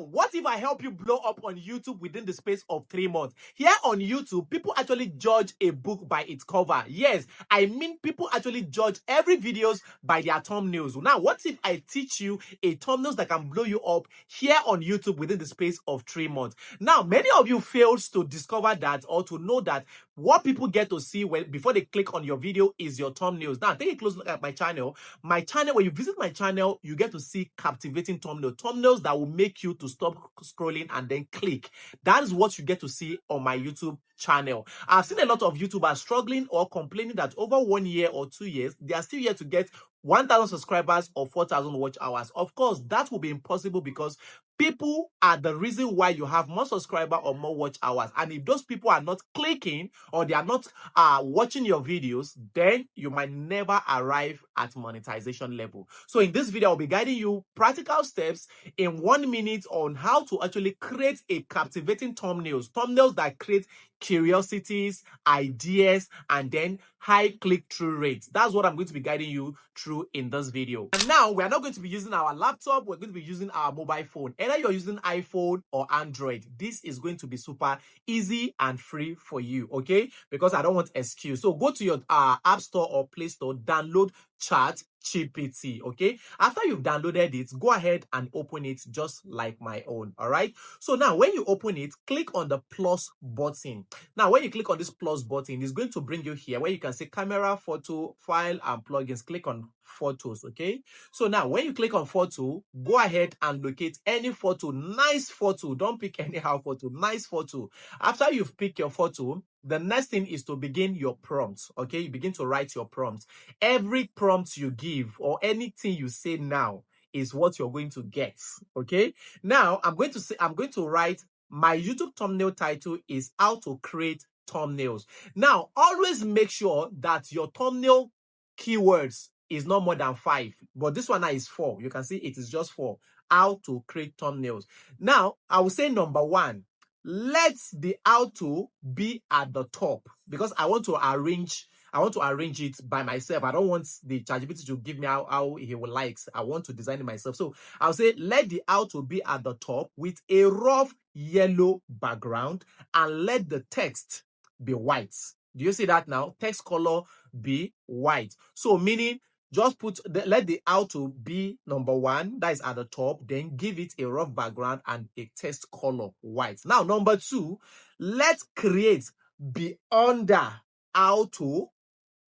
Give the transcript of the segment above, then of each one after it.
What if I help you blow up on YouTube within the space of 3 months? Here on YouTube, people actually judge a book by its cover. Yes, I mean people actually judge every videos by their thumbnails. Now, what if I teach you a thumbnails that can blow you up here on YouTube within the space of 3 months? Now, many of you fails to discover that or to know that what people get to see before they click on your video is your thumbnails. Now, take a close look at my channel. My channel, when you visit my channel, you get to see captivating thumbnails that will make you to stop scrolling and then click. That is what you get to see on my YouTube channel. I've seen a lot of YouTubers struggling or complaining that over 1 year or 2 years, they are still yet to get 1,000 subscribers or 4,000 watch hours. Of course, that will be impossible because people are the reason why you have more subscriber or more watch hours. And if those people are not clicking or they are not watching your videos, then you might never arrive at monetization level. So in this video, I'll be guiding you practical steps in 1 minute on how to actually create a captivating thumbnails that create curiosities, ideas, and then high click-through rates. That's what I'm going to be guiding you through in this video. And now we're not going to be using our laptop, we're going to be using our mobile phone. Either you're using iPhone or Android, this is going to be super easy and free for you, okay? Because I don't want excuse. So go to your App Store or Play Store, download ChatGPT, okay? After you've downloaded it, go ahead and open it just like my own, all right? So now when you open it, click on the plus button. Now when you click on this plus button, it's going to bring you here where you can say camera, photo, file, and plugins. Click on photos, okay? So now when you click on photo, go ahead and locate any photo, nice photo. Don't pick anyhow photo, nice photo. After you've picked your photo, the next thing is to begin your prompts, okay? You begin to write your prompts. Every prompt you give or anything you say now is what you're going to get, okay? Now, I'm going to write my YouTube thumbnail title is how to create thumbnails. Now, always make sure that your thumbnail keywords is not more than 5, but this one now is 4. You can see it is just 4. How to create thumbnails. Now, I will say number 1. Let the how to be at the top because I want to arrange it by myself. I don't want the ChatGPT to give me how he would like. I want to design it myself. So I'll say let the how to be at the top with a rough yellow background and let the text be white. Do you see that now? Text color be white. So meaning just let the how to be number 1, that is at the top, then give it a rough background and a text color white. Now, number 2, let's create be under how to.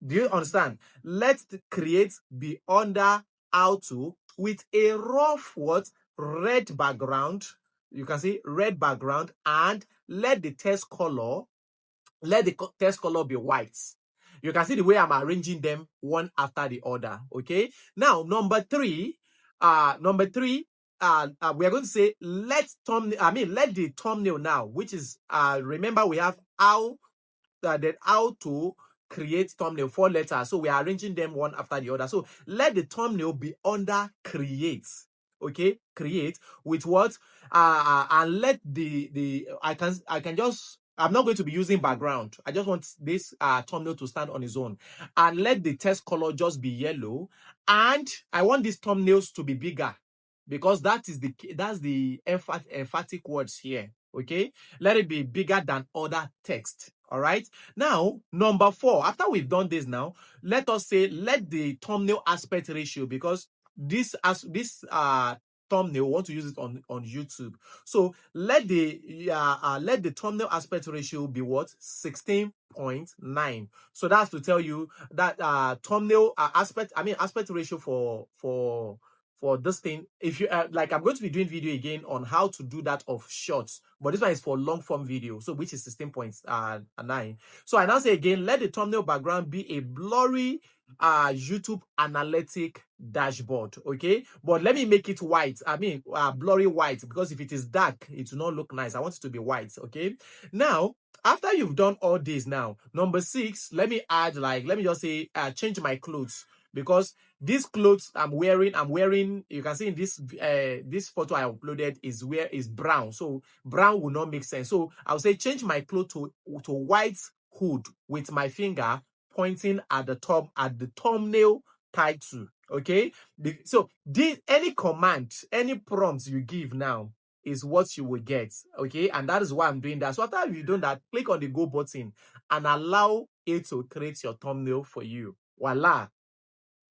Do you understand? Let's create be under how to with a rough red background. You can see red background and let the text color be white. You can see the way I'm arranging them one after the other, okay? Now, number 3, we are going to say let the thumbnail now, which is remember we have how to create thumbnail, 4 letters. So we are arranging them one after the other. So let the thumbnail be under create. Okay, create with what and let I'm not going to be using background. I just want this thumbnail to stand on its own and let the text color just be yellow. And I want these thumbnails to be bigger because that's the emphatic words here. Okay, let it be bigger than other text. All right. Now, number 4, after we've done this now, let us say let the thumbnail aspect ratio, because this thumbnail, want to use it on YouTube. So let the thumbnail aspect ratio be what? 16.9. So that's to tell you that thumbnail aspect ratio for this thing. If you like, I'm going to be doing video again on how to do that of shorts, but this one is for long form video, so which is 16.9. So I now say again, let the thumbnail background be a blurry YouTube analytic dashboard, okay? But let me make it white. Blurry white, because if it is dark, it will not look nice. I want it to be white, okay? Now, after you've done all this, now number 6, let me just say change my clothes, because these clothes I'm wearing, you can see in this photo I uploaded is brown, so brown will not make sense. So I'll say change my clothes to white hood with my finger pointing at the top at the thumbnail title. Okay, so any command, any prompts you give now, is what you will get. Okay, and that is why I'm doing that. So after you've done that, click on the go button and allow it to create your thumbnail for you. Voila.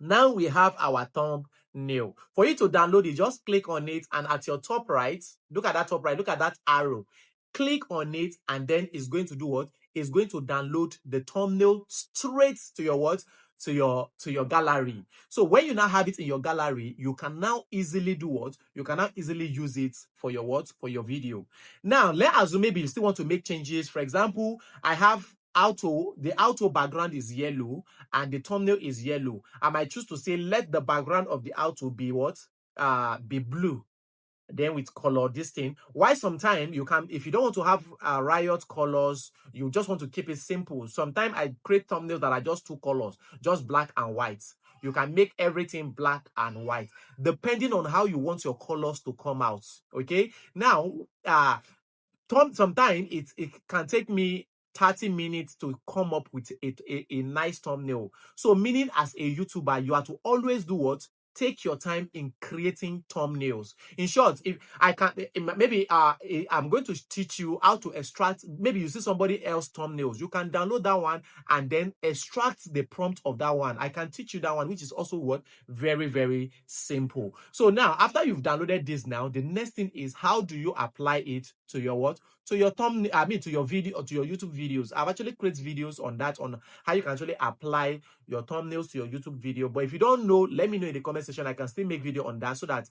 Now we have our thumbnail. For you to download it, just click on it, and at your top right, look at that top right, look at that arrow. Click on it, and then it's going to do what? It's going to download the thumbnail straight to your what? To your gallery. So when you now have it in your gallery, you can now easily do what? You can now easily use it for your what? For your video. Now, let's assume maybe you still want to make changes. For example, I have the auto background is yellow and the thumbnail is yellow. I might choose to say let the background of the auto be what? Be blue. Then with color this thing. Why sometimes you can, if you don't want to have riot colors, you just want to keep it simple. Sometimes I create thumbnails that are just two colors, just black and white. You can make everything black and white depending on how you want your colors to come out. Okay. Now, sometimes it can take me 30 minutes to come up with a nice thumbnail. So meaning as a YouTuber, you have to always do what? Take your time in creating thumbnails. In short, if I can, maybe I'm going to teach you how to extract, maybe you see somebody else thumbnails. You can download that one and then extract the prompt of that one. I can teach you that one, which is also what? Very, very simple. So now, after you've downloaded this now, the next thing is how do you apply it to your what? To your thumbnail, to your video or to your YouTube videos. I've actually created videos on that, on how you can actually apply your thumbnails to your YouTube video. But if you don't know, let me know in the comment section. I can still make video on that so that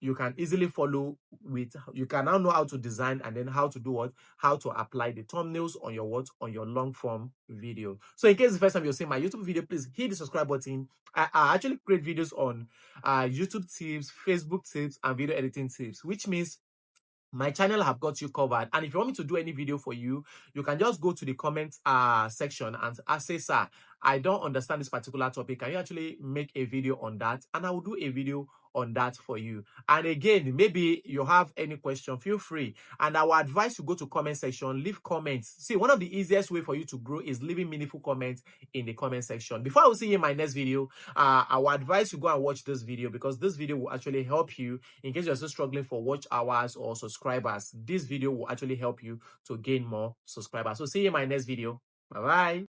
you can easily follow with, you can now know how to design and then how to do what? How to apply the thumbnails on your what? On your long form video. So in case the first time you're seeing my YouTube video, please hit the subscribe button. I actually create videos on YouTube tips, Facebook tips, and video editing tips, which means my channel have got you covered. And if you want me to do any video for you, you can just go to the comment section and say, sir, I don't understand this particular topic. Can you actually make a video on that? And I will do a video on that for you. And again, maybe you have any question, feel free. And I will advise you go to comment section, leave comments. See, one of the easiest way for you to grow is leaving meaningful comments in the comment section. Before I will see you in my next video, I will advise you go and watch this video, because this video will actually help you in case you're still struggling for watch hours or subscribers. This video will actually help you to gain more subscribers. So see you in my next video. Bye bye.